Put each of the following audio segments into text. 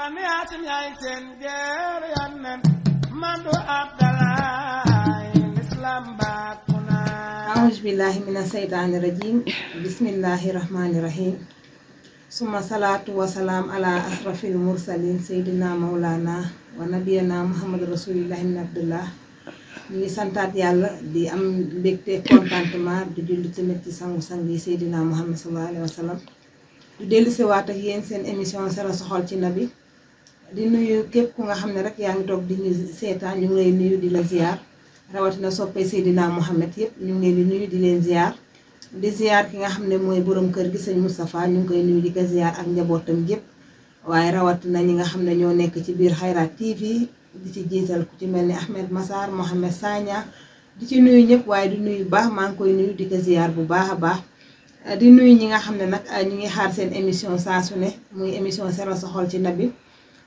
man yaasim yaay seen geer yannen mandu abdalaay islam baakuna a'uuzu billahi mina seytaani rajiim bismillahi rahmaani rahiim summa salaatu wa salaam ala asrafil mursalin seydina mawlana wa nabiyana muhammad rasulillahi min abdullah ñu ngi santaat yàlla di am mbégte contentement di julli tamit ci sangu-sang yi seydina muhammad sallallahu alayhi wa sallam di dellu siwaat ak yéen seen émission Sera sa xol ci nabi di nuyu képp ku nga xam ne rek yaa ngi toog di ñu seetaan ñu ngi lay nuyu di la ziar rawatina soppee seydina muhammad yëpp ñu ngi leen di nuyu di leen ziar di ziar ki nga xam ne mooy borom kër gi sëñ Moustapha ñu ngi koy nuyu di ko ziar ak njabootam yëpp waaye rawatina ñi nga xam ne ñoo nekk ci biir Xayraat TV di ci jiital ku ci mel ni Ahmed Massar Mohamed Sagna di ci nuyu ñëpp waaye di nuyu baax maa ngi koy nuyu di ko ziar bu baax a baax di nuyu ñi nga xam ne nag ñu ngi xaar seen émission saa su ne muy émission Sera sa xol ci nabi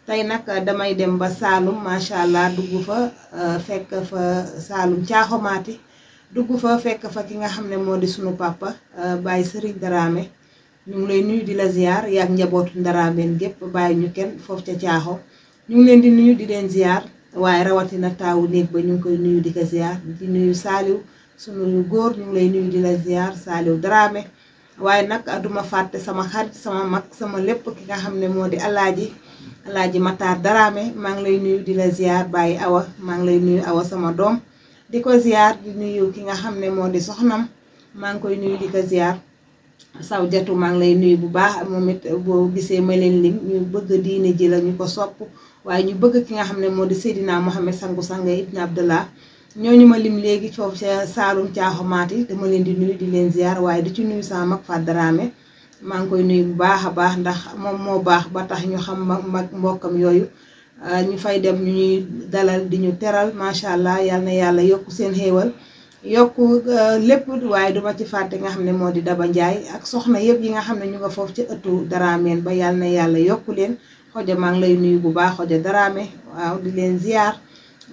tey nag damay dem ba Saalum macha allah dugg fa fekk fa Saalum caaxomaati dugg fa fekk fa ki nga xam ne moo di sunu papa Baye Serigne Dramé ñu ngi lay nuyu di la ziar yaag njabootu Dramé gépp bàyyi ñu kenn foofu ca caaxo ñu ngi leen di nuyu di leen ziar waaye rawatina taawu néeg ba ñu ngi koy nuyu di ko ziar di nuyu Saliou sunu góor ñu ngi lay nuyu di la ziar Saliou Dramé waaye nag duma fàtte sama xarit sama mag sama lépp ki nga xam ne moo di alaaji Matar Dramé maa ngi lay nuyu di la ziar Baye Awa maa ngi lay nuyu Awa sama doom di ko ziar di nuyu ki nga xam ne moo di soxnam maa ngi koy nuyu di ko ziar saw jatu maa ngi lay nuyu bu baax moom it boo gisee ma leen lim ñu bëgg diine ji la ñu ko sopp waaye ñu bëgg ki nga xam ne moo di Seydina Mohamed sangu-sang ibn Abdallah ñooñu ma lim léegi foofu ca Saalum caaxomaati dama leen di nuyu di leen ziar waaye di ci nuyu sama mag Fat Dramé maa ngi koy nuyu bu baax a baax ndax moom moo baax ba tax ñu xam mag mbokkam yooyu ñu fay dem ñu ñuy dalal di ñu teral macha allah yal na yàlla yokku seen xéewal yokku lépp waaye duma ci fàtte nga xam ne moo di Daba Ndiaye ak soxna yëpp yi nga xam ne ñu nga foofu ci ëttu Dramé ba yal na yàlla yokku leen xoja maa ngi lay nuyu bu baax xoja Dramé waaw di leen ziar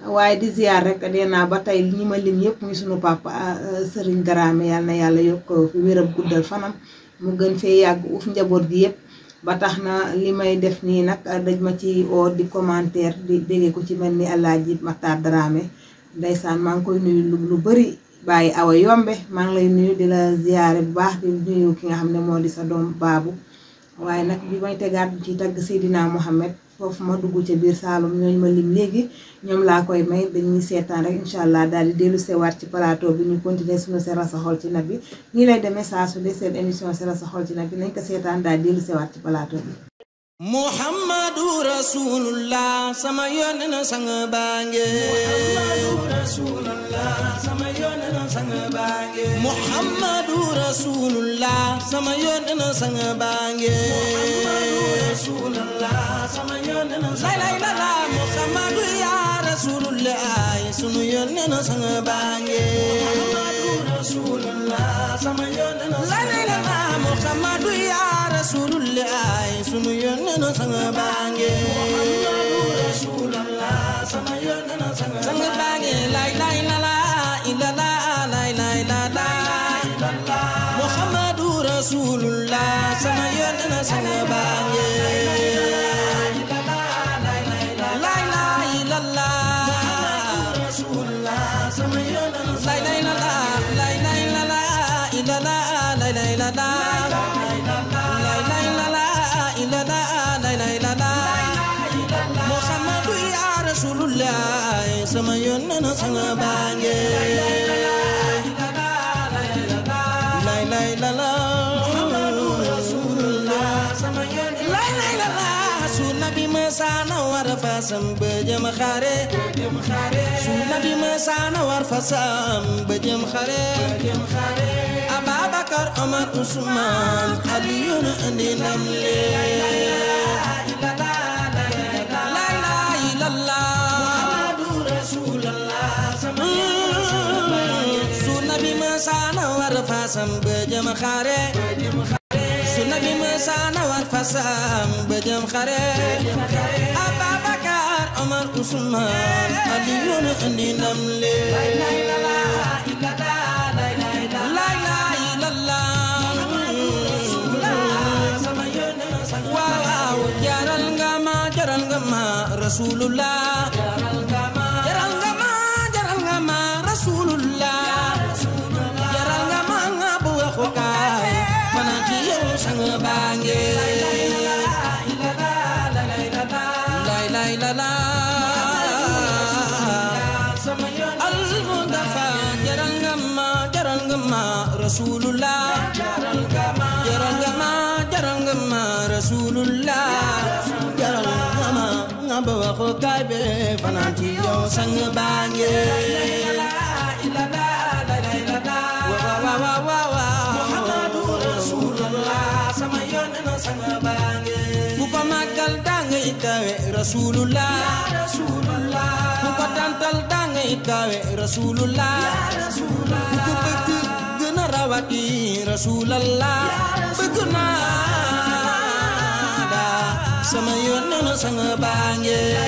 waaye di ziar rek dee naa ba tey ñi ma lim yëpp muy sunu papa Serigne Dramé yal na yàlla yokk wéram guddal fanam mu gën fee yàgg uuf njaboot gi yëpp ba tax na li may def nii nag daj ma ci oo di commentaire di bégee ko ci mel ni Alaaji Matar Dramé ndeysaan maa ngi koy nuyu lu bari Baye Awa Yombe maa ngi lay nuyu di la ziare bu baax di nuyu ki nga xam ne moo di sa doom baabu waaye nag bi may tegaat ci tagg Seydina Mohamed foofu ma dugg ca biir Saalum ñooñu ma lim léegi ñoom laa koy may dañuy seetaan rek incha allah daal di dellu sewaat ci plateau bi ñu continuer suñu Sera sa xol ci nabi nii lay demee saa su dee seen émission Sera sa xol ci nabi nañ ko seetaan daal di dellu sewaat ci plateau bi. Muhammadu Rasulullah sama yoon na sang baange Muhammadu Rasulullah sama yoon na sang baange Muhammadu Rasulullah sama yoon na sang baange Muhammadu Rasulullah sama yoon na sang baange la Muhammadu ya Rasulullah sunu yoon na sang baange Muhammadu Rasulullah sama yoon na sang baange Muhammadu ya Rasulullah sunu yoon na sang baange Muhammadu Rasulullah sama yoon na sang baange la ilaha illallah la ilaha illallah Muhammadu Rasulullah sama yoon na sang baange la ilaha illallah Muhammadu Rasulullah sama yoon na sang baange la ilaha illallah la ilaha illallah Muhammadu ya Rasulullah sama yoon na sang baange la ilaha illallah Muhammadu Rasulullah sama yoon la ilaha illallah su nabi masana war fasam ba jëm xare su nabi masana war fasam ba jëm xare Ababakar Omar Usman Aliyun andi ndam le sana war fasam ba jëm xare su nabi masana war fasam ba jëm xare Ababakar Omar Usman Aliyun andi ndam le la ilaha illallah waaw jaral nga ma jaral nga ma rasulullah jaral nga ma rasulullah jaral nga ma nga bu waxukaay fana ci yow sang baange la la al-Mustafa jaral nga ma rasulullah jaral nga ma rasulullah jaral nga ma nga ba waxo kay be fanaan ci yow sang baange Muhammadu rasulullah sama yoon na sang baange bu ko màggal dangay kawe rasulullah bu ko tantal dangay kawe rasulullah bu ko bëgg gën a rawati rasulullah bëgg naa da sama yoon na sang baange la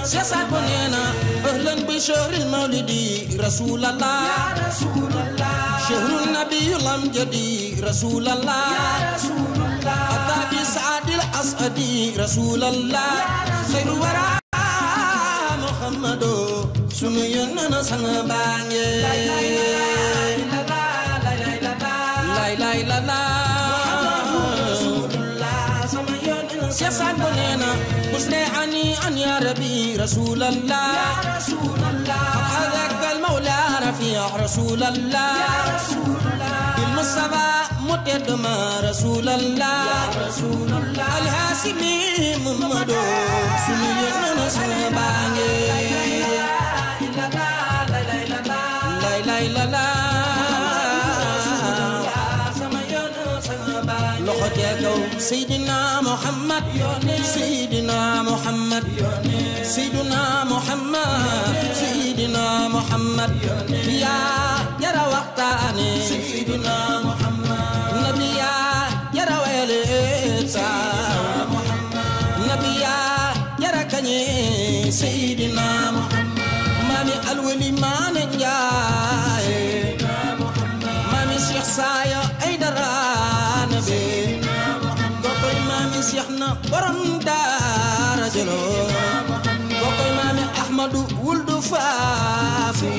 Sesat bonena ahlan bi shahril maulidi rasulallah shahrun nabiyul amjadi rasulallah atabi saadil asadi rasulallah khairu wara muhammadu sunu yonana sang baange la Sesat bonena musne ani an ya rabbi rasulallah hadaka al-mawla rafi' rasulallah bil mustafa mutadama rasulallah al-hasimi muhammadu sunu yonana sang baange la سيدنا محمد سيدنا محمد سيدنا محمد سيدنا محمد يا يرى وقتاني سيدنا محمد نبي يرى ويلتا نبي يرى كني سيدنا محمد مامي الولي ما نجاي مامي شيخ سايا ايدرا نبي Syekhna borom daara jelo kokoy mami Ahmadu wuldu Faafi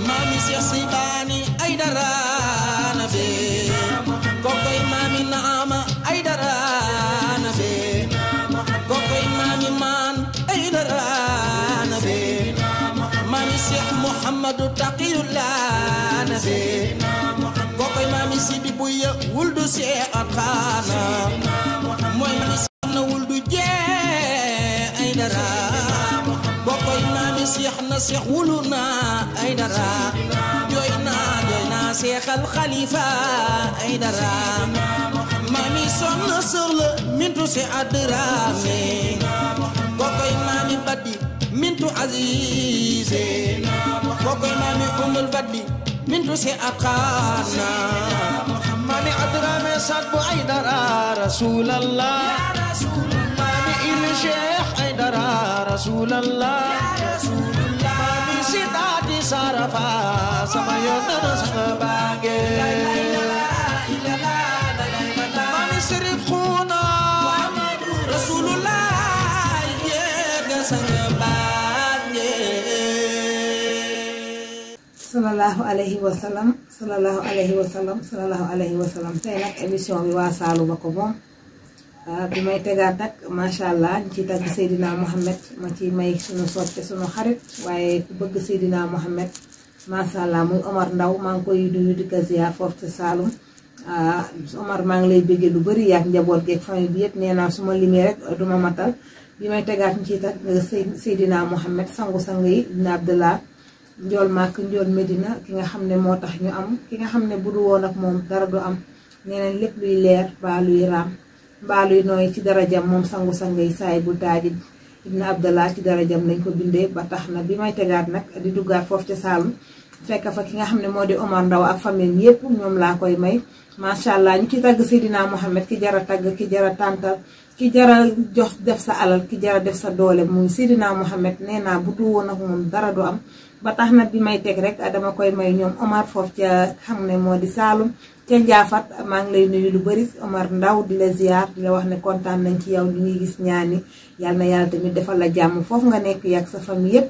mami Cheikh Sibani Aydara nabe kokoy mami Naama Aydara nabe kokoy mami Man Aydara nabe mami Cheikh Muhammadu Taqiyullah nabe kokoy mami Sidi Buya wuldu Cheikh Akana moy mami Syekhna wuldu jee Aydara kokoy mami Syekhna Cheikh wuluna Aydara joyna Cheikh Al Khalifa Aydara mami sonna sirla mintu si adrame kokoy mami Badi mintu Azize kokoy mami Umul Badi mintu si Akana mami adrame Sadbu Aydara Rasulallah mami il Cheikh Aydara Rasulallah mami Sitati Sarafa sama yonana sang baange mami Sirif Khuna Rasulullah yega sang baange sallallahu alayhi wa sallam sallallahu alayhi wa sallam sallallahu alayhi wa sallam tey nag émission bi waa Saalu ba ko moom bi may tegaat nag macha allah ñu ci tagg Seydina Mohamed ma ci may sunu soppe sunu xarit waaye ku bëgg Seydina Mohamed macha allah muy Omar Ndaw maa ngi koy nuyu di ko ziar foofu ci Saalum Omar maa ngi lay bëggee lu bëri yaak njaboot geeg famille bi yëpp nee naa su ma limee rek duma matal bi may tegaat ñu ci tagg Seydina Mohamed sangu-sang yi ibn Abdallah njool màkk njool Medina ki nga xam ne moo tax ñu am ki nga xam ne bu du woon ak moom dara du am neneen lépp luy leer baa luy raam mbaa luy nooy ci darajam moom sangu-sang yi saay bu daajid ibn Abdallah ci darajam lañ ko bindee ba tax na bi may tegaat nag di duggaat foofu ca Saalum fekk fa ki nga xam ne moo di Omar Ndaw ak famille yépp ñoom laa koy may macha allah ñu ci tagg Seydina Mohamed ki jara tagg ki jara tàntal ki jara jox def sa alal ki jara def sa doole muy Seydina Mohamed nee naa bu du woon ak moom dara du am ba tax na bi may teg rek dama koy may ñoom Omar foofu ca xam ne moo di Saalum ca Njaafat maa ngi lay nuyu lu bëri Omar Ndaw di la ziar di la wax ne kontaan nañ ci yow ñu ngi gis ñaani yàlla na yàlla tamit defal la jàmm foofu nga nekk yàgg sa famille yëpp.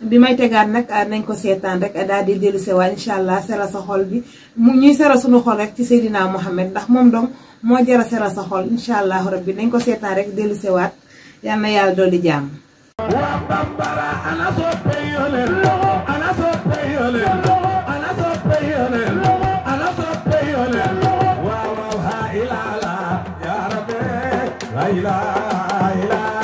bi may tegaat nag nañ ko seetaan rek daal di dellu sewaat incha allah sera sa xol bi mu ñuy sera suñu xol rek ci Seydina Mohamed ndax moom dong moo jara sera sa xol incha allah rabbi nañ ko seetaan rek dellu sewaat yàlla na yàlla dolli jàmm. waa bambara ana soppe yonen ana soppe yonen ana soppe yonen ana soppe yonen waaw waaw ha ilala ya rabbi la ilaha illa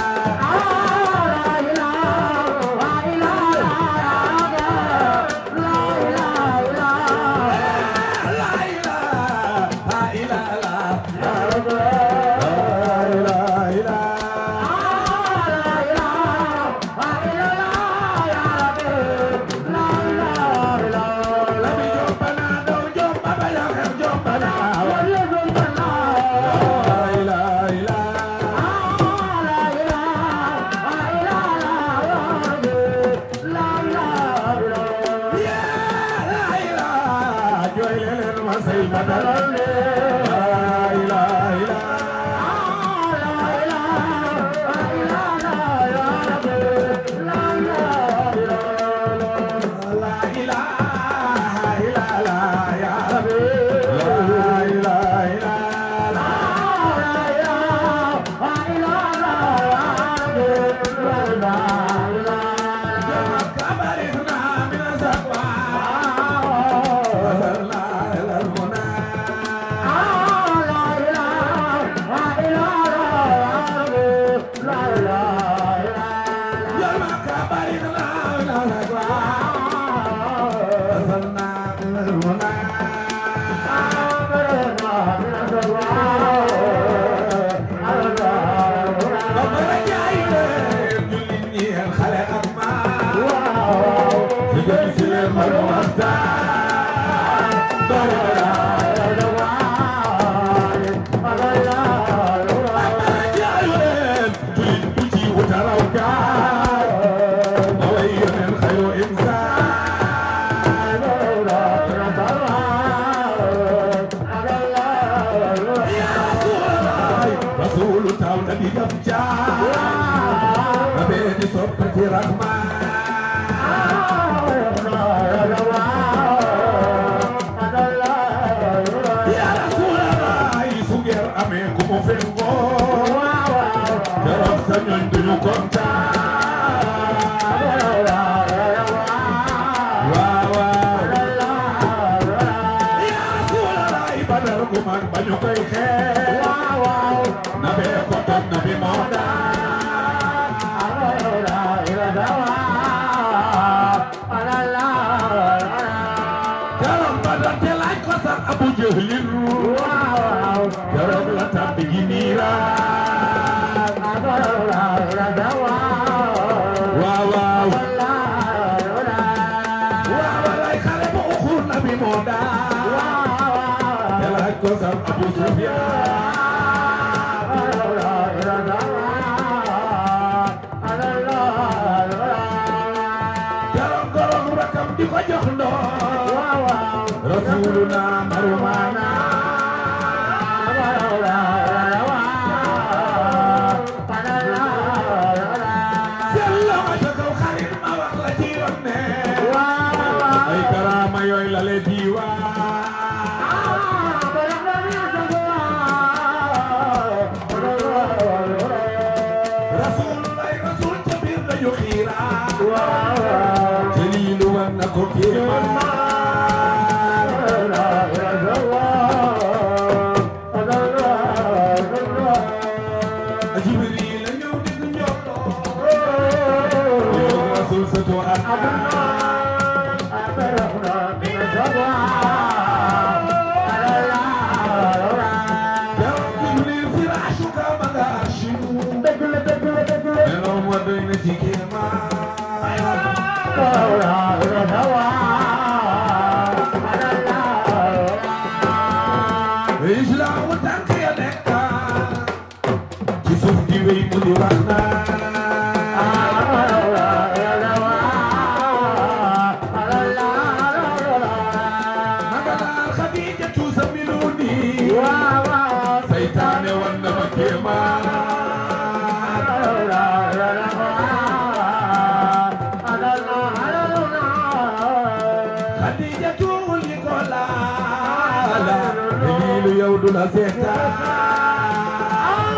Xadijatu li ko laala dalilu yow du la seetaan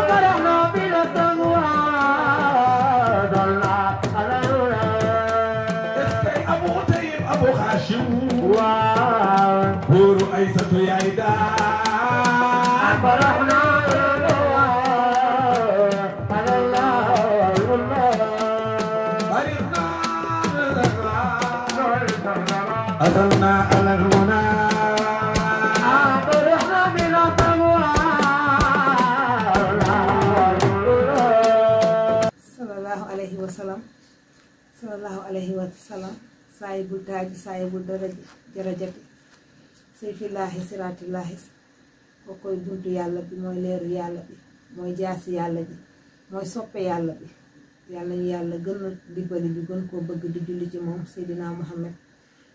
barano bi la sangwa dalla alalula eskay Abu Tayyib Abu Hashim waaw buuru Aysatu yaay daa barano أصلنا على المنى أطرحنا من صلى الله عليه وسلم صلى الله عليه وسلم صاحب التاج صاحب الدرجة سيف الله صراط الله kokoy buntu yàlla bi mooy leeru yàlla bi mooy jaasi yàlla bi mooy soppe yàlla bi yàlla ñu yàlla gën a dimbali ñu gën koo bëgg di julli ci moom Seydina Muhammad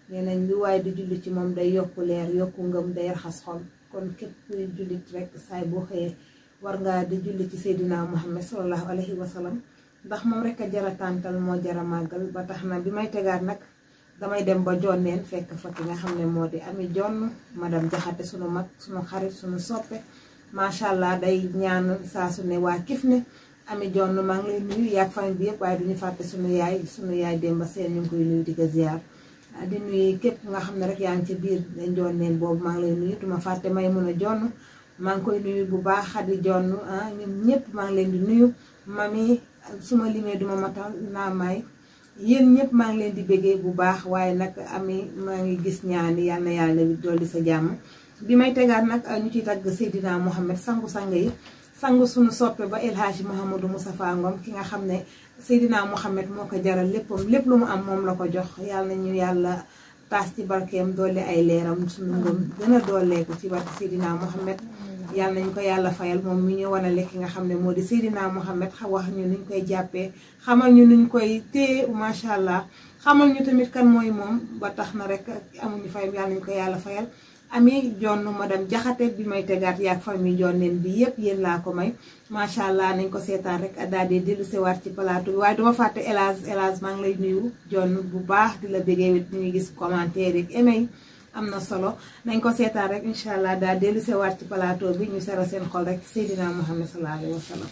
nee nañ lu waaye di julli ci moom day yokku leer yokku ngëm day raxas xol kon képp kuy jullit rek saay boo xëyee war ngaa di julli ci Seydina Muhammad sallallahu alayhi wa sallam ndax moom rek a jara tàntal moo jara màggal ba tax na bi may tegaat nag damay dem ba jonneen fekk fa ki nga xam ne moo di Ami Jonn madame Jaxate sunu mag sunu xarit sunu soppe macha allah day ñaan saa su ne waa Kifne Ami Jonn maa ngi lay nuyu yaag famille bi yëpp waaye duñu fàtte sunu yaay Demba Seen ñu ngi koy nuyu di ko ziar di nuyu képp nga xam ne rek yaa ngi ci biir njonneen boobu maa ngi lay nuyu duma fàtte Maymuna Jonn maa ngi koy nuyu bu baax Xadi Jonn ñun ñëpp maa ngi leen di nuyu mami suma limee duma matal naa may yéen ñëpp maa ngi leen di béggee bu baax waaye nag Ami maa ngi gis ñaani yal na yàlla dolli sa jàmm bi may tegaat nag ñu ciy tagg Seydina Muhammad sangu-sang yi sangu suñu soppe ba El Hadji Mouhamadou Moustapha Ngom ki nga xam ne Seydina Muhammad moo ko jaral léppam lépp lu mu am moom la ko jox yàlla nañu yàlla taas ci barkeem doole ay leeram suñu ngëm gën a dooleeku ci barke Seydina Muhammad yàlla nañ ko yàlla fayal moom mi ñu wanale ki nga xam ne moo di Seydina Muhammad wax ñu nuñ koy jàppee xamal ñu nuñ koy téye macha allah xamal ñu tamit kan mooy moom ba tax na rek amuñu fayam yàlla nañ ko yàlla fayal Ami Jonn madame Jaxate bi may tegaat yaag famille Jonneen bi yëpp yéen laa ko may macha allah nañ ko seetaan rek daal di dellu sewaat ci plateau bi waaye duma fàtte El Hadj maa ngi lay nuyu Jonn bu baax di la bëggee wit ñuy gis commentaire rek email am na solo nañ ko seetaan rek incha allah daal dellu sewaat ci plateau bi ñu sera seen xol rek Seydina Muhammad sallallahu alayhi wa sallam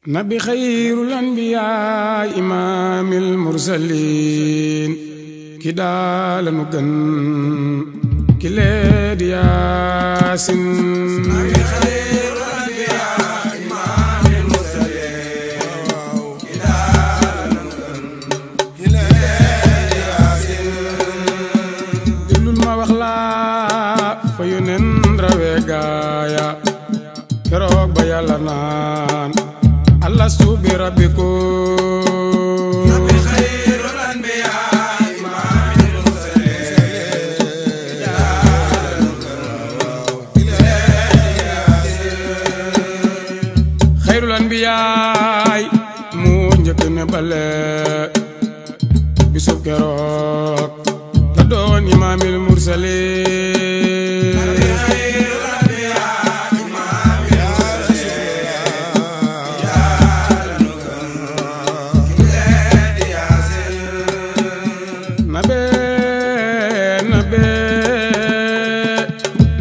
nabi xayrul anbiyaa imaamil mursaliin ki daalanu gën ki lee di Yaasin nabi xayrul anbiyaa imaamil mursaliin ki daalanu gën ki lee di Yaasin déglul ma wax laa fa yonen rawe gaaya keroog ba yàlla naan alastu bi rabbikum nabi xayrul anbiyaa imaamil mursaliin xayrul anbiyaa mu njëkk ne bale bisub keroog la doon imaamil mursaliin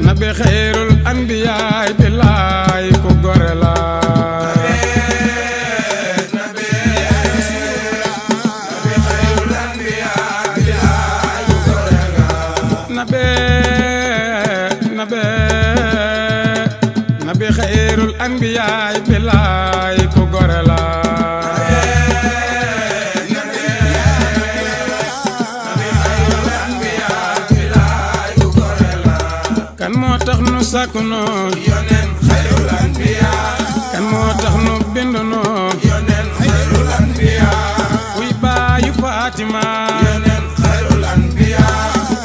nabi xayrul anbiyaa billaay ku gore la nabi xayrul anbiyaa billaay ku gore la nabi xayrul anbiyaa billaay ku gore la kan moo tax nu sàkk noo yonen xayrul anbiyaa kan moo tax nu bind noo yonen xayrul anbiyaa kuy baayu Fatima yonen xayrul anbiyaa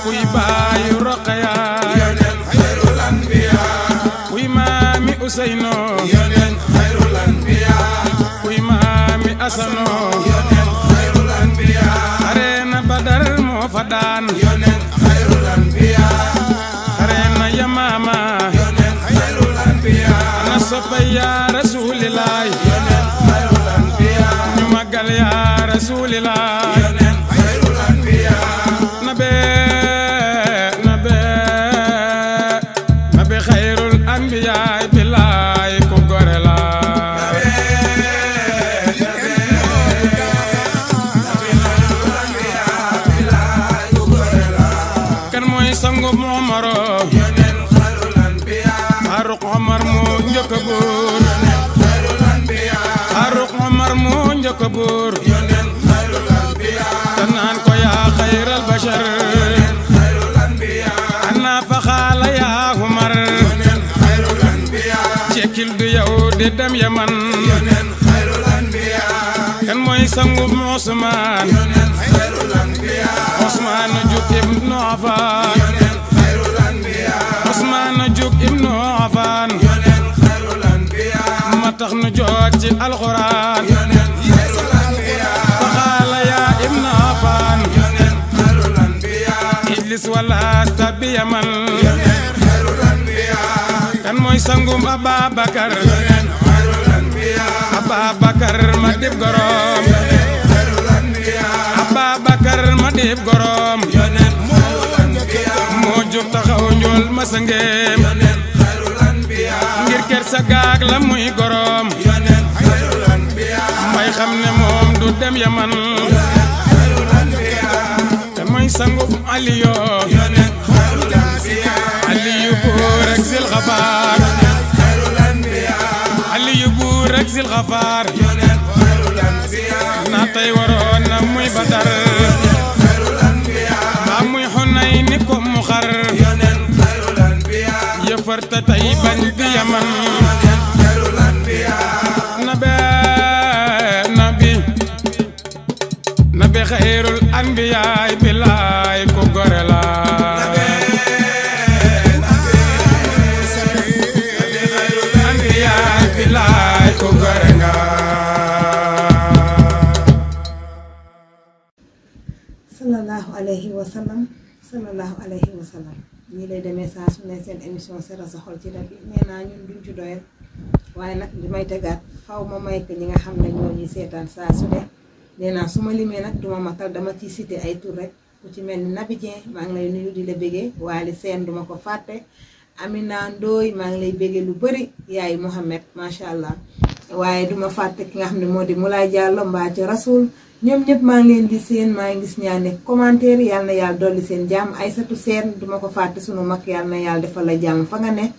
kuy baayu Roqaya yonen xayrul anbiyaa kuy maami Useyno yonen xayrul anbiyaa kuy maami Asano yonen xayrul anbiyaa areena Badar moo fa daan yonen xayrul anbiyaa yamama yonen xayrul anbiyaa ana soppa yaa rasulilaay yonen xayrul anbiyaa ñu magal yaa rasulilaay yonen xayrul anbiyaa nabe mooy sangu Omaro yonen xayrul anbiya Faruq Omar moo njëkk a buur yonen xayrul anbiya Faruq Omar moo njëkk a buur yonen xayrul anbiya te naan ko yaa xayral bashar yonen xayrul anbiya ana fa xaala yaa Umar yonen xayrul anbiya cekkil du yow di dem Yaman yonen xayrul anbiya kan mooy sangu Usmaan yonen xayrul anbiya Usmaan juk ibnu Affaan yonen xayrul anbiya Usmaan juk ibnu Affaan yonen xayrul anbiya ma tax nu joot ci alxuraan yonen xayrul anbiya fa xaala yaa ibnu Affaan yonen xayrul anbiya ijlis wala tabi Yaman yonen xayrul anbiya kan mooy sangum Ababakar yonen xayrul anbiya Ababakar ma dib gorom yonen xayrul anbiya Ababakar ma dib gorom yonen xayrul anbiya moo jóg taxaw njool ma sangeem yonen xayrul anbiya ngir ker sa gaag la muy gorom yonen xayrul anbiya may xam ne moom du dem Yaman yonen xayrul anbiya te mooy sangum Aliyo yonen xayrul anbiya Aliyu buur ak Zil Xafaar yonen xayrul anbiya Aliyu buur ak Zil Xafaar yonen xayrul anbiya na tey waroon na muy Badar yonen xayrul anbiya ba muy Xunayn ni ko mu xar yonen xayrul anbiya yëfër te tey bañ di Yaman yonen xayrul anbiya nabi xayrul anbiyaay bilaay ku gore la anbiyaay bilaay ku gore nga sallallahu alayhi wa sallam sallallahu alayhi wa sallam ñii lay demee saa su ne seen émission Seral sa xol ci Nabi nee naa ñun duñ ci doyal waaye nag li may tegaat faw ma may ko ñi nga xam ne ñoo ñuy seetaan saa su ne nee naa su ma limee nag duma matal dama ciy cité ay tur rek ku ci mel ni Naby Dieng maa ngi lay nuyu di la bégee Waly Sène duma ko fàtte Amina Ndoye maa ngi lay bégee lu bëri yaay Mohamed macha allah waaye duma fàtte ki nga xam ne moo di Moulay Diallo mbaa ci Rasoul ñoom ñëpp maa ngi leen di seen maa ngi gis ñaa ne commentaire yàlla na yàlla dolli seen jàmm Aïssatou Sène duma ko fàtte sunu mag yàlla na yàlla defal la jàmm fa nga ne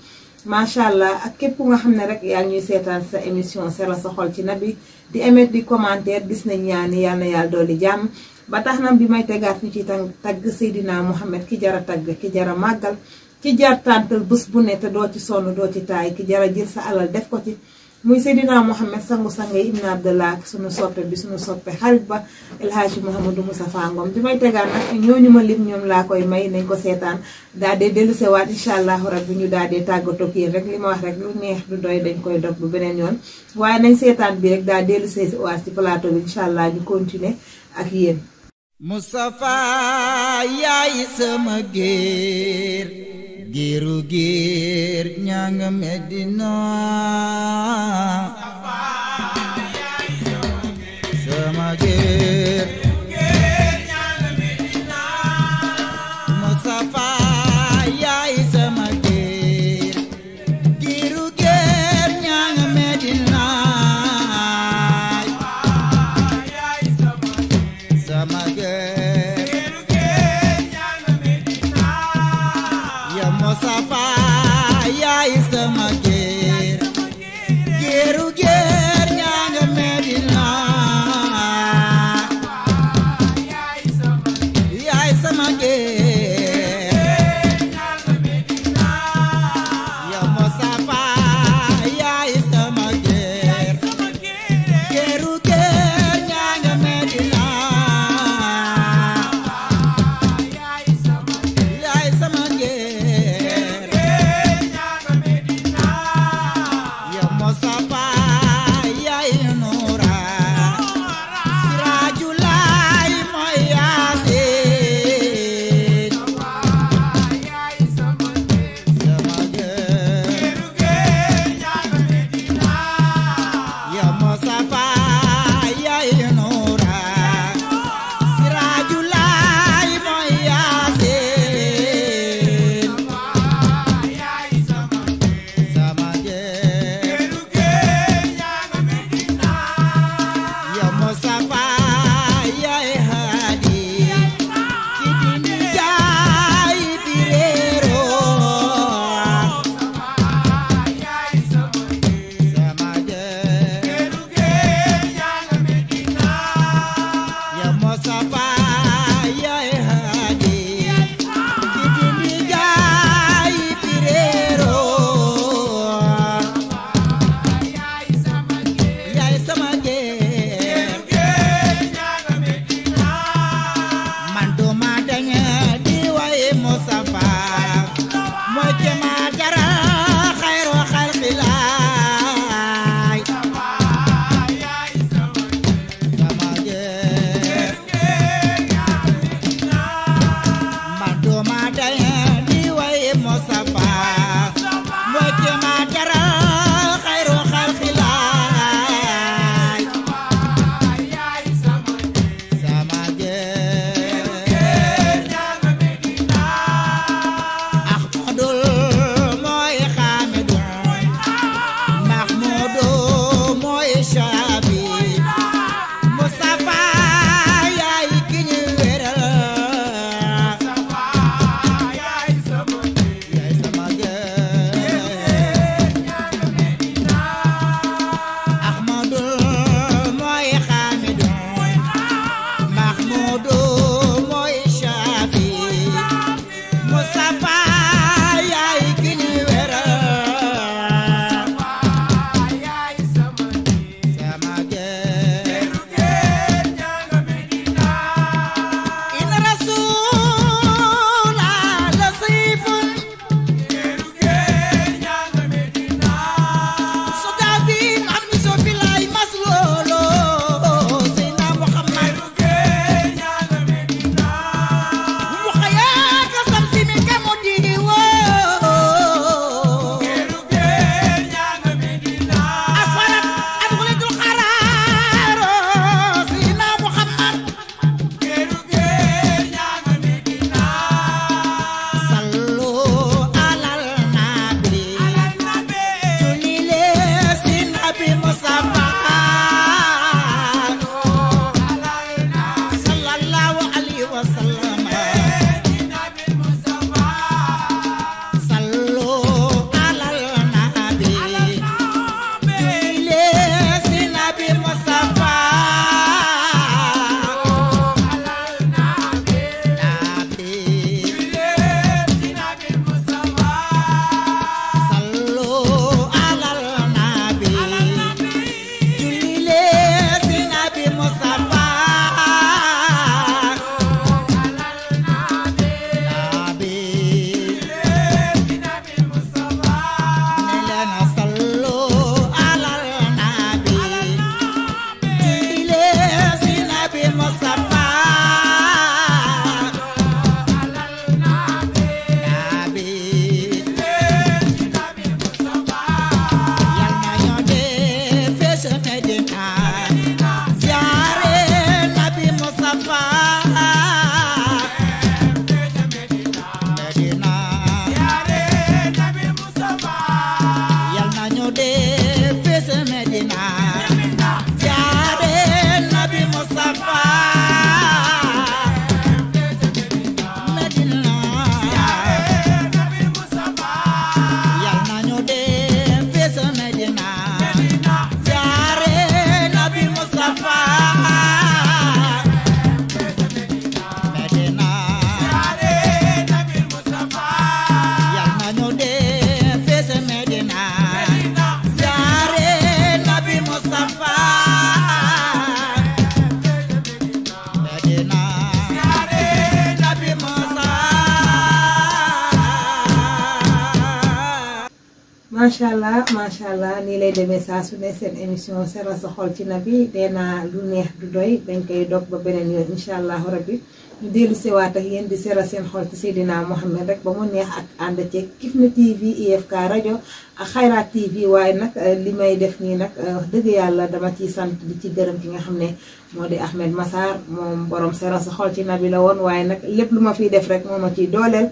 macha allah ak képp nga xam ne rek yaa ñuy seetaan sa émission Seral sa xol ci Nabi di émettre di commentaire gis nañ ñaani yàlla na yàlla dolli jàmm ba tax na bi may tegaat ñu ci tagg Seydina Mohamed ki jara tagg ki jara màggal ki jar tàntal bés bu ne te doo ci sonn doo ci taay ki jara jël sa alal def ko ci muy Seydina Mohamed sangu-sange Ibn Abdallah sunu soppe bi sunu soppe xarit ba El Hadji Mouhamadou Moustapha Ngom bi may tegaat nag ñooñu ma lim ñoom laa koy may nañ ko seetaan daal dee dellu sewaat incha allahu rabbi ñu daal dee tàggatoo ak yéen rek li ma wax rek lu neex du doy dañ koy dog bu beneen yoon waaye nañ seetaan bi rek daal dellu see waat ci plateau bi incha allah ñu continuer ak yéen. Moustapha yaay sama géer géeru géer ñaa nga Medina sama géer Moustapha yaay sama géer géeru géer ñaa nga Medina sama géer ya Moustapha yaay sama géer géeru géer macha allah nii lay demee saa su ne seen émission seral sa xol ci nabi deena lu neex du doy dañ koy dog ba beneen yoon incha allahu rabbi ñu dellu siwaat ak yéen di seral seen xol ci Seydina Mohamed rek ba mu neex ak ànd ceeg Kifne TV IFK rajo ak Xayraat TV waaye nag li may def nii nag wax dëgg yàlla dama ciy sant di ci gërëm ki nga xam ne moo di Ahmed Massar moom borom seral sa xol ci nabi la woon waaye nag lépp lu ma fiy def rek moo ma ciy dooleel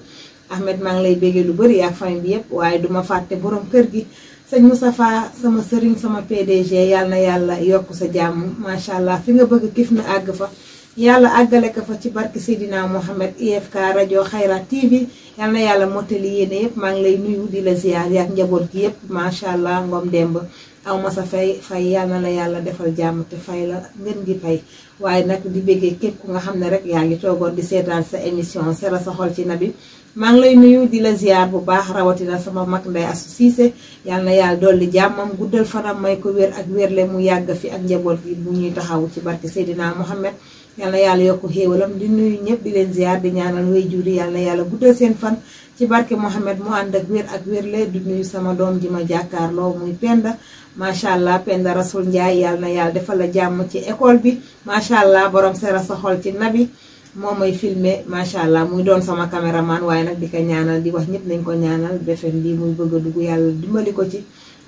Ahmed maa ngi lay béggee lu bëri ak famille bi yëpp waaye duma fàtte borom kër gi sëñ Moustapha sama sëriñ sama PDG yàlla na yàlla yokk sa jàmm macha allah fi nga bëgg Kifne àgg fa yàlla àggale ko fa ci barke Seydina Mohamed IFK rajo Xayraat TV yàlla na yàlla mottali yéene yëpp maa ngi lay nuyu di la ziar yaak njaboot gi yëpp macha allah ngom demb aw ma sa fay yàlla na la yàlla defal jàmm te fay la ngeen gi fay waaye nag di béggee képp ku nga xam ne rek yaa ngi toogoon di seetaan sa émission seral sa xol ci nabi maa ngi lay nuyu di la ziar bu baax rawatina sama mag Ndeye Assou Cissé yal na yàlla dolli jàmmam guddal fanam may ko wér ak wérle mu yàgg fi ak njaboot gi bu ñuy taxaw ci barke Seydina Mohamed yal na yàlla yokk xéewalam di nuyu ñëpp di leen ziar di ñaanal waajur yi yal na yàlla guddal seen fan ci barke Mohamed mu ànd ak wér ak wérle di nuyu sama doom ji ma jàkkaarloo muy Penda macha allah Penda Rasoul Ndiaye yal na yàlla defal la jàmm ci école bi macha allah borom seral sa xol ci nabi moo may filmer macha allah muy doon sama caméraman waaye nag di ko ñaanal di wax ñëpp nañ ko ñaanal BFM bi muy bëgg a dugg yàlla dimbali ko ci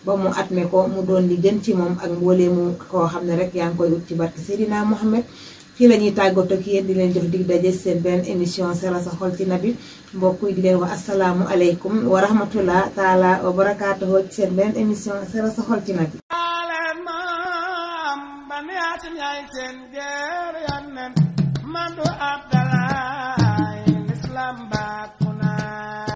ba mu atme ko mu doon li gën ci moom ak mboolee mu koo xam ne rek yaa ngi koy ut ci barke Seydina Mohamed. fii la ñuy tàggatoo ak yéen di leen jox dig daje seen benn émission Seral sa xol ci nabi mbokk yi di leen wax asalaamu aleykum wa rahmatullah taala wa barakaatuhu ci seen benn émission Seral sa xol ci nabi. Maam ba ne atim yaay seen geer yan nen man du ab